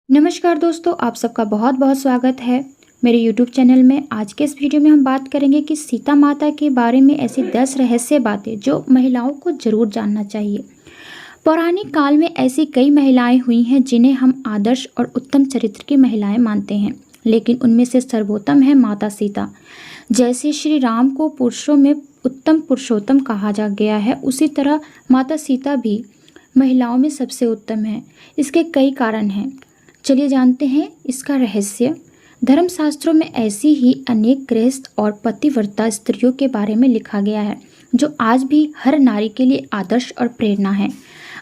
नमस्कार दोस्तों, आप सबका बहुत बहुत स्वागत है मेरे YouTube चैनल में। आज के इस वीडियो में हम बात करेंगे कि सीता माता के बारे में ऐसी 10 रहस्य बातें जो महिलाओं को जरूर जानना चाहिए। पौराणिक काल में ऐसी कई महिलाएं हुई हैं जिन्हें हम आदर्श और उत्तम चरित्र की महिलाएं मानते हैं, लेकिन उनमें से सर्वोत्तम है माता सीता। जैसे श्री राम को पुरुषों में उत्तम पुरुषोत्तम कहा जा गया है, उसी तरह माता सीता भी महिलाओं में सबसे उत्तम है। इसके कई कारण हैं, चलिए जानते हैं इसका रहस्य। धर्मशास्त्रों में ऐसी ही अनेक गृहस्थ और पतिव्रता स्त्रियों के बारे में लिखा गया है जो आज भी हर नारी के लिए आदर्श और प्रेरणा है।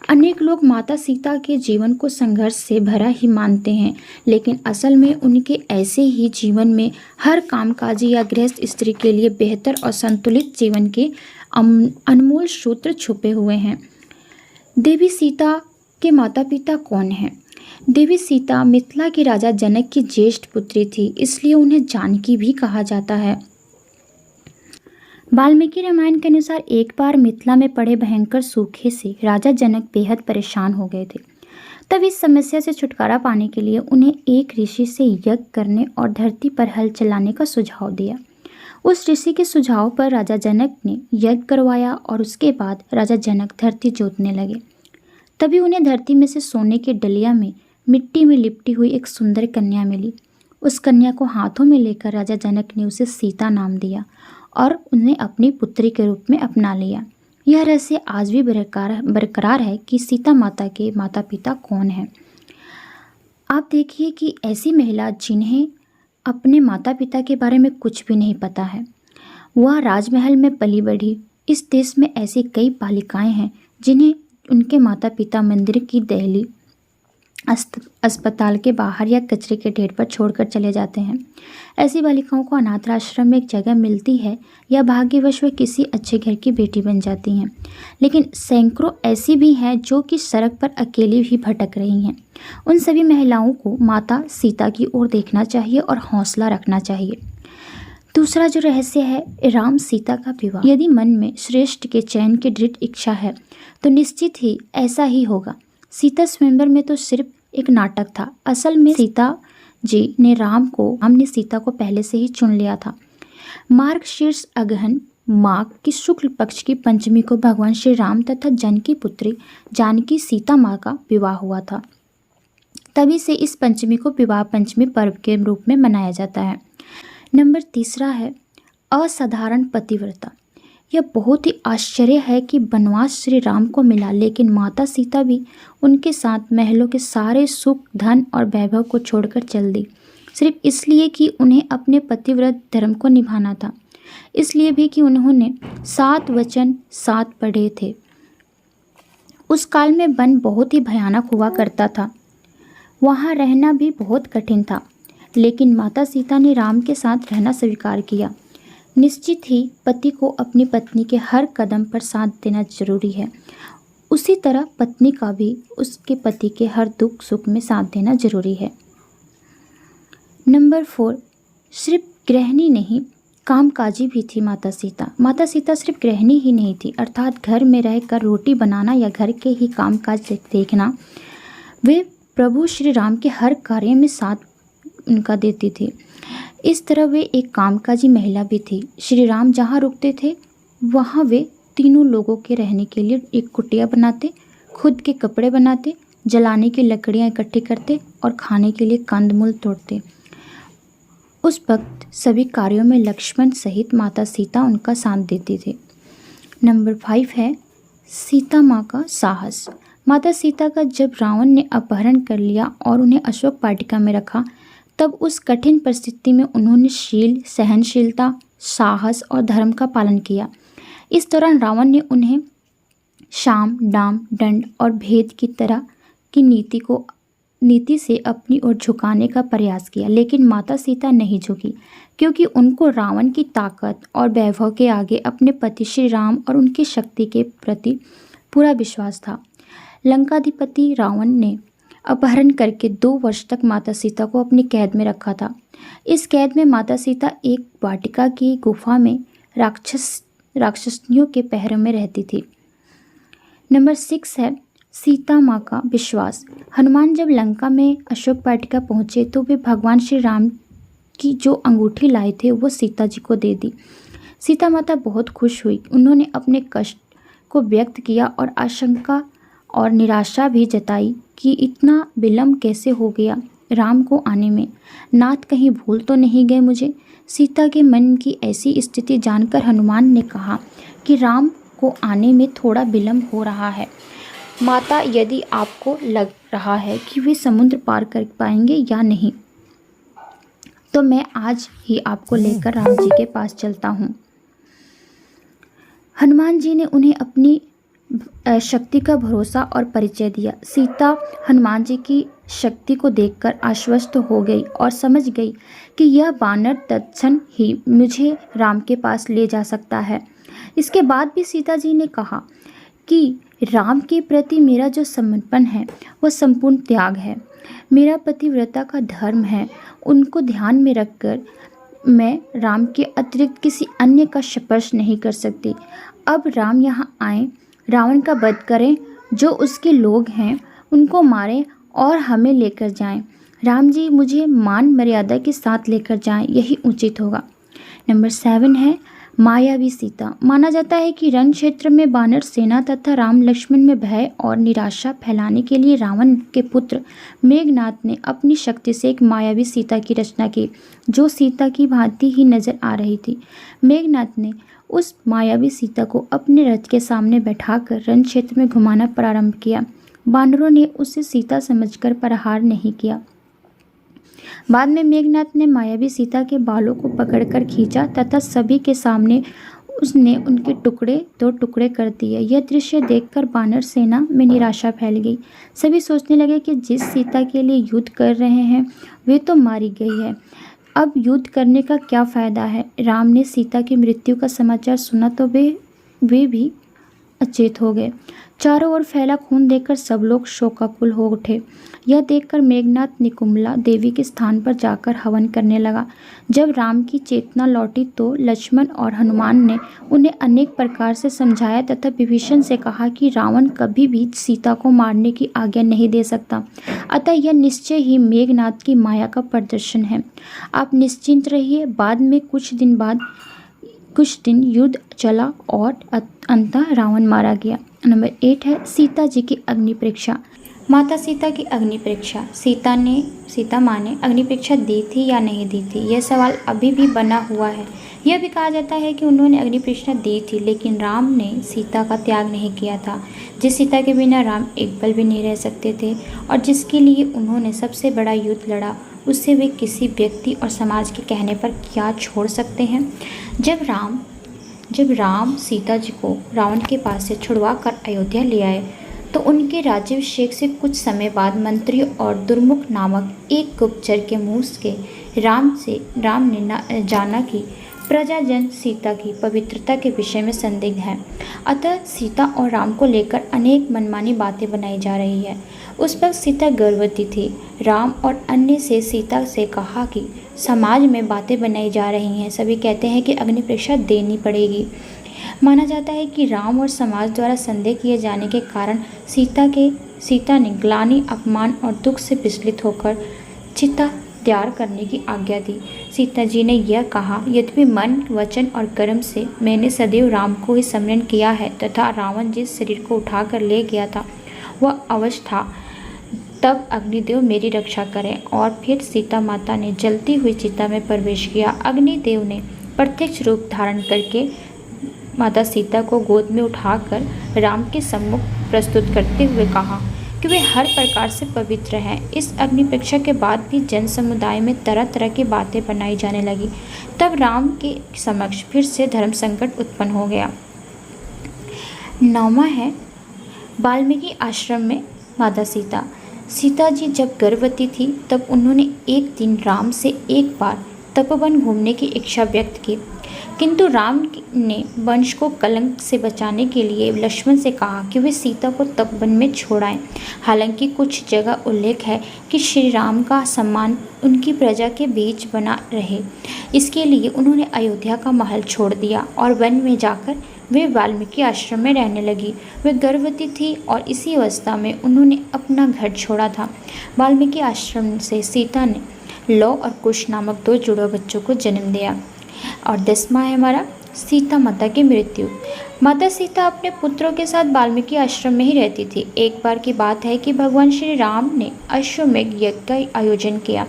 अनेक लोग माता सीता के जीवन को संघर्ष से भरा ही मानते हैं, लेकिन असल में उनके ऐसे ही जीवन में हर कामकाजी या गृहस्थ स्त्री के लिए बेहतर और संतुलित जीवन के अनमोल सूत्र छुपे हुए हैं। देवी सीता के माता पिता कौन हैं? देवी सीता मिथिला के राजा जनक की ज्येष्ठ पुत्री थी, इसलिए उन्हें जानकी भी कहा जाता है। वाल्मीकि रामायण के अनुसार एक बार मिथिला में पड़े भयंकर सूखे से राजा जनक बेहद परेशान हो गए थे। तब इस समस्या से छुटकारा पाने के लिए उन्हें एक ऋषि से यज्ञ करने और धरती पर हल चलाने का सुझाव दिया। उस ऋषि के सुझाव पर राजा जनक ने यज्ञ करवाया और उसके बाद राजा जनक धरती जोतने लगे। तभी उन्हें धरती में से सोने के डलिया में मिट्टी में लिपटी हुई एक सुंदर कन्या मिली। उस कन्या को हाथों में लेकर राजा जनक ने उसे सीता नाम दिया और उन्हें अपनी पुत्री के रूप में अपना लिया। यह रहस्य आज भी बरकरार है कि सीता माता के माता पिता कौन हैं। आप देखिए कि ऐसी महिला जिन्हें अपने माता पिता के बारे में कुछ भी नहीं पता है, वह राजमहल में पली बढ़ी। इस देश में ऐसी कई बालिकाएं हैं जिन्हें उनके माता पिता मंदिर की दहली, अस्पताल के बाहर या कचरे के ढेर पर छोड़कर चले जाते हैं। ऐसी बालिकाओं को अनाथ आश्रम में एक जगह मिलती है या भाग्यवश वे किसी अच्छे घर की बेटी बन जाती हैं, लेकिन सैकड़ों ऐसी भी हैं जो कि सड़क पर अकेली भी भटक रही हैं। उन सभी महिलाओं को माता सीता की ओर देखना चाहिए और हौसला रखना चाहिए। दूसरा जो रहस्य है, राम सीता का विवाह। यदि मन में श्रेष्ठ के चयन की दृढ़ इच्छा है तो निश्चित ही ऐसा ही होगा। सीता स्वयंवर में तो सिर्फ एक नाटक था। असल में सीता ने सीता को पहले से ही चुन लिया था। मार्गशीर्ष अगहन माघ की शुक्ल पक्ष की पंचमी को भगवान श्री राम तथा जानकी पुत्री जानकी सीता माँ का विवाह हुआ था। तभी से इस पंचमी को विवाह पंचमी पर्व के रूप में मनाया जाता है। नंबर तीसरा है असाधारण पतिव्रता। यह बहुत ही आश्चर्य है कि वनवास श्री राम को मिला, लेकिन माता सीता भी उनके साथ महलों के सारे सुख धन और वैभव को छोड़कर चल दी, सिर्फ इसलिए कि उन्हें अपने पतिव्रत धर्म को निभाना था। इसलिए भी कि उन्होंने 7 वचन 7 पढ़े थे। उस काल में वन बहुत ही भयानक हुआ करता था, वहाँ रहना भी बहुत कठिन था, लेकिन माता सीता ने राम के साथ रहना स्वीकार किया। निश्चित ही पति को अपनी पत्नी के हर कदम पर साथ देना जरूरी है, उसी तरह पत्नी का भी उसके पति के हर दुख सुख में साथ देना जरूरी है। नंबर 4, सिर्फ गृहिणी नहीं कामकाजी भी थी माता सीता। माता सीता सिर्फ गृहिणी ही नहीं थी, अर्थात घर में रहकर रोटी बनाना या घर के ही कामकाज देखना। वे प्रभु श्री राम के हर कार्य में साथ उनका देती थी। इस तरह वे एक कामकाजी महिला भी थी। श्री राम जहाँ रुकते थे वहाँ वे तीनों लोगों के रहने के लिए एक कुटिया बनाते, खुद के कपड़े बनाते, जलाने की लकड़ियाँ इकट्ठी करते और खाने के लिए कंदमूल तोड़ते। उस वक्त सभी कार्यों में लक्ष्मण सहित माता सीता उनका साथ देती थी। नंबर 5 है सीता माँ का साहस। माता सीता का जब रावण ने अपहरण कर लिया और उन्हें अशोक वाटिका में रखा, तब उस कठिन परिस्थिति में उन्होंने शील, सहनशीलता, साहस और धर्म का पालन किया। इस दौरान रावण ने उन्हें शाम, डाम, दंड और भेद की तरह की नीति से अपनी ओर झुकाने का प्रयास किया, लेकिन माता सीता नहीं झुकी, क्योंकि उनको रावण की ताकत और वैभव के आगे अपने पति श्री राम और उनकी शक्ति के प्रति पूरा विश्वास था। लंकाधिपति रावण ने अपहरण करके 2 वर्ष तक माता सीता को अपनी कैद में रखा था। इस कैद में माता सीता एक वाटिका की गुफा में राक्षसनियों के पहरे में रहती थी। नंबर 6 है सीता माँ का विश्वास। हनुमान जब लंका में अशोक वाटिका पहुँचे तो वे भगवान श्री राम की जो अंगूठी लाए थे वो सीता जी को दे दी। सीता माता बहुत खुश हुई। उन्होंने अपने कष्ट को व्यक्त किया और आशंका और निराशा भी जताई कि इतना विलंब कैसे हो गया राम को आने में। नाथ कहीं भूल तो नहीं गए मुझे। सीता के मन की ऐसी स्थिति जानकर हनुमान ने कहा कि राम को आने में थोड़ा विलंब हो रहा है। माता, यदि आपको लग रहा है कि वे समुद्र पार कर पाएंगे या नहीं तो मैं आज ही आपको लेकर राम जी के पास चलता हूँ। हनुमान जी ने उन्हें अपनी शक्ति का भरोसा और परिचय दिया। सीता हनुमान जी की शक्ति को देखकर आश्वस्त हो गई और समझ गई कि यह बानर तत्क्षण ही मुझे राम के पास ले जा सकता है। इसके बाद भी सीता जी ने कहा कि राम के प्रति मेरा जो समर्पण है वह संपूर्ण त्याग है। मेरा पतिव्रता का धर्म है। उनको ध्यान में रखकर मैं राम के अतिरिक्त किसी अन्य का स्पर्श नहीं कर सकती। अब राम यहाँ आए, रावण का वध करें, जो उसके लोग हैं उनको मारें और हमें लेकर जाएं। राम जी मुझे मान मर्यादा के साथ लेकर जाएं, यही उचित होगा। नंबर 7 है मायावी सीता। माना जाता है कि रण क्षेत्र में वानर सेना तथा राम लक्ष्मण में भय और निराशा फैलाने के लिए रावण के पुत्र मेघनाथ ने अपनी शक्ति से एक मायावी सीता की रचना की, जो सीता की भांति ही नजर आ रही थी। मेघनाथ ने उस मायावी सीता को अपने रथ के सामने बैठाकर रण क्षेत्र में घुमाना प्रारंभ किया। वानरों ने उसे सीता समझकर प्रहार नहीं किया। बाद में मेघनाथ ने मायावी सीता के बालों को पकड़कर खींचा तथा सभी के सामने उसने उनके दो टुकड़े कर दिए। यह दृश्य देखकर वानर सेना में निराशा फैल गई। सभी सोचने लगे कि जिस सीता के लिए युद्ध कर रहे हैं वे तो मारी गई है, अब युद्ध करने का क्या फायदा है। राम ने सीता की मृत्यु का समाचार सुना तो वे भी अचेत हो गए। चारों ओर फैला खून देखकर सब लोग शोकाकुल हो उठे। यह देखकर मेघनाथ निकुम्भला देवी के स्थान पर जाकर हवन करने लगा। जब राम की चेतना लौटी तो लक्ष्मण और हनुमान ने उन्हें अनेक प्रकार से समझाया तथा विभीषण से कहा कि रावण कभी भी सीता को मारने की आज्ञा नहीं दे सकता, अतः यह निश्चय ही मेघनाथ की माया का प्रदर्शन है। आप निश्चिंत रहिए। बाद में कुछ दिन युद्ध चला और अंततः रावण मारा गया। नंबर 8 है सीता जी की अग्नि परीक्षा। माता सीता की अग्नि परीक्षा। सीता माँ ने अग्नि परीक्षा दी थी या नहीं दी थी, यह सवाल अभी भी बना हुआ है। यह भी कहा जाता है कि उन्होंने अग्नि परीक्षा दी थी, लेकिन राम ने सीता का त्याग नहीं किया था। जिस सीता के बिना राम एक पल भी नहीं रह सकते थे और जिसके लिए उन्होंने सबसे बड़ा युद्ध लड़ा, उससे वे किसी व्यक्ति और समाज के कहने पर क्या छोड़ सकते हैं। जब राम सीता जी को रावण के पास से छुड़वा कर अयोध्या ले आए तो उनके राज्याभिषेक से कुछ समय बाद मंत्री और दुर्मुख नामक एक गुप्तचर के मुँह के राम ने जाना कि प्रजाजन सीता की पवित्रता के विषय में संदिग्ध है, अतः सीता और राम को लेकर अनेक मनमानी बातें बनाई जा रही है। उस वक्त सीता गर्भवती थी। राम और अन्य से सीता से कहा कि समाज में बातें बनाई जा रही हैं, सभी कहते हैं कि अग्नि परीक्षा देनी पड़ेगी। माना जाता है कि राम और समाज द्वारा संदेह किए जाने के कारण सीता ने ग्लानि, अपमान और दुख से विचलित होकर चिता तैयार करने की आज्ञा दी। सीता जी ने यह कहा, यद्यपि मन, वचन और कर्म से मैंने सदैव राम को ही स्मरण किया है तथा रावण जिस शरीर को उठाकर ले गया था वह अवश्य था, तब अग्निदेव मेरी रक्षा करें। और फिर सीता माता ने जलती हुई चिता में प्रवेश किया। अग्निदेव ने प्रत्यक्ष रूप धारण करके माता सीता को गोद में उठाकर राम के सम्मुख प्रस्तुत करते हुए कहा कि वे हर प्रकार से पवित्र हैं। इस अग्नि परीक्षा के बाद भी जन समुदाय में तरह तरह की बातें बनाई जाने लगी। तब राम के समक्ष फिर से धर्म संकट उत्पन्न हो गया। 9वां है वाल्मीकि आश्रम में माता सीता जी जब गर्भवती थी तब उन्होंने एक दिन राम से एक बार तपोवन घूमने की इच्छा व्यक्त की, किंतु राम ने वंश को कलंक से बचाने के लिए लक्ष्मण से कहा कि वे सीता को तपोवन में छोड़ाएं। हालांकि कुछ जगह उल्लेख है कि श्री राम का सम्मान उनकी प्रजा के बीच बना रहे, इसके लिए उन्होंने अयोध्या का महल छोड़ दिया और वन में जाकर वे वाल्मीकि आश्रम में रहने लगी। वे गर्भवती थी और इसी अवस्था में उन्होंने अपना घर छोड़ा था। वाल्मीकि आश्रम से सीता ने लौ और कुश नामक 2 जुड़वा बच्चों को जन्म दिया। और 10वां है हमारा सीता माता की मृत्यु। माता सीता अपने पुत्रों के साथ वाल्मीकि आश्रम में ही रहती थी। एक बार की बात है कि भगवान श्री राम ने अश्वमेध यज्ञ का आयोजन किया।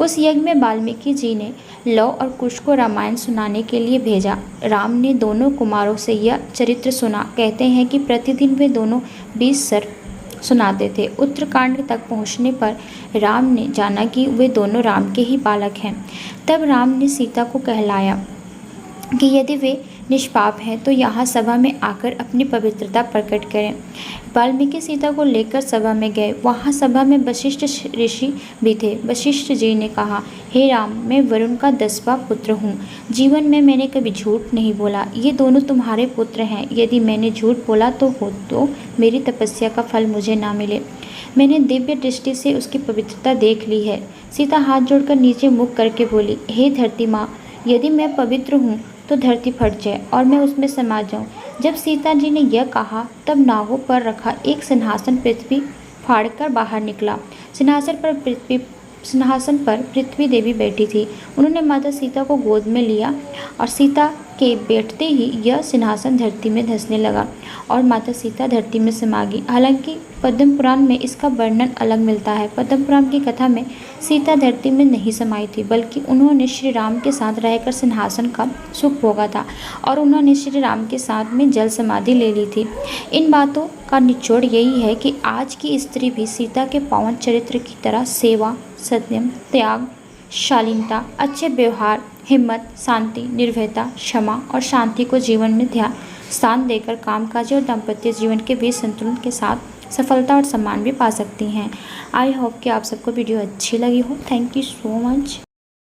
उस यज्ञ में वाल्मीकि जी ने लौ और कुश को रामायण सुनाने के लिए भेजा। राम ने दोनों कुमारों से यह चरित्र सुना। कहते हैं कि प्रतिदिन वे दोनों 20 सर्प सुनाते थे। उत्तरकांड तक पहुँचने पर राम ने जाना कि वे दोनों राम के ही बालक हैं। तब राम ने सीता को कहलाया कि यदि वे निष्पाप हैं तो यहाँ सभा में आकर अपनी पवित्रता प्रकट करें। वाल्मीकि सीता को लेकर सभा में गए। वहाँ सभा में वशिष्ठ ऋषि भी थे। वशिष्ठ जी ने कहा, हे राम, मैं वरुण का 10वां पुत्र हूँ। जीवन में मैंने कभी झूठ नहीं बोला। ये दोनों तुम्हारे पुत्र हैं। यदि मैंने झूठ बोला तो मेरी तपस्या का फल मुझे ना मिले। मैंने दिव्य दृष्टि से उसकी पवित्रता देख ली है। सीता हाथ जोड़कर नीचे मुख करके बोली, हे धरती माँ, यदि मैं पवित्र हूँ तो धरती फट जाए और मैं उसमें समा जाऊं। जब सीता जी ने यह कहा तब नावों पर रखा एक सिंहासन पृथ्वी फाड़कर बाहर निकला। सिंहासन पर पृथ्वी देवी बैठी थी। उन्होंने माता सीता को गोद में लिया और सीता के बैठते ही यह सिंहासन धरती में धंसने लगा और माता सीता धरती में समा गई। हालांकि पद्म पुराण में इसका वर्णन अलग मिलता है। पद्म पुराण की कथा में सीता धरती में नहीं समाई थी, बल्कि उन्होंने श्री राम के साथ रहकर सिंहासन का सुख भोगा था और उन्होंने श्री राम के साथ में जल समाधि ले ली थी। इन बातों का निचोड़ यही है कि आज की स्त्री भी सीता के पावन चरित्र की तरह सेवा, संयम, त्याग, शालीनता, अच्छे व्यवहार, हिम्मत, शांति, निर्भयता, क्षमा और शांति को जीवन में स्थान देकर कामकाजी और दाम्पत्य जीवन के बीच संतुलन के साथ सफलता और सम्मान भी पा सकती हैं। आई होप कि आप सबको वीडियो अच्छी लगी हो। Thank you so much.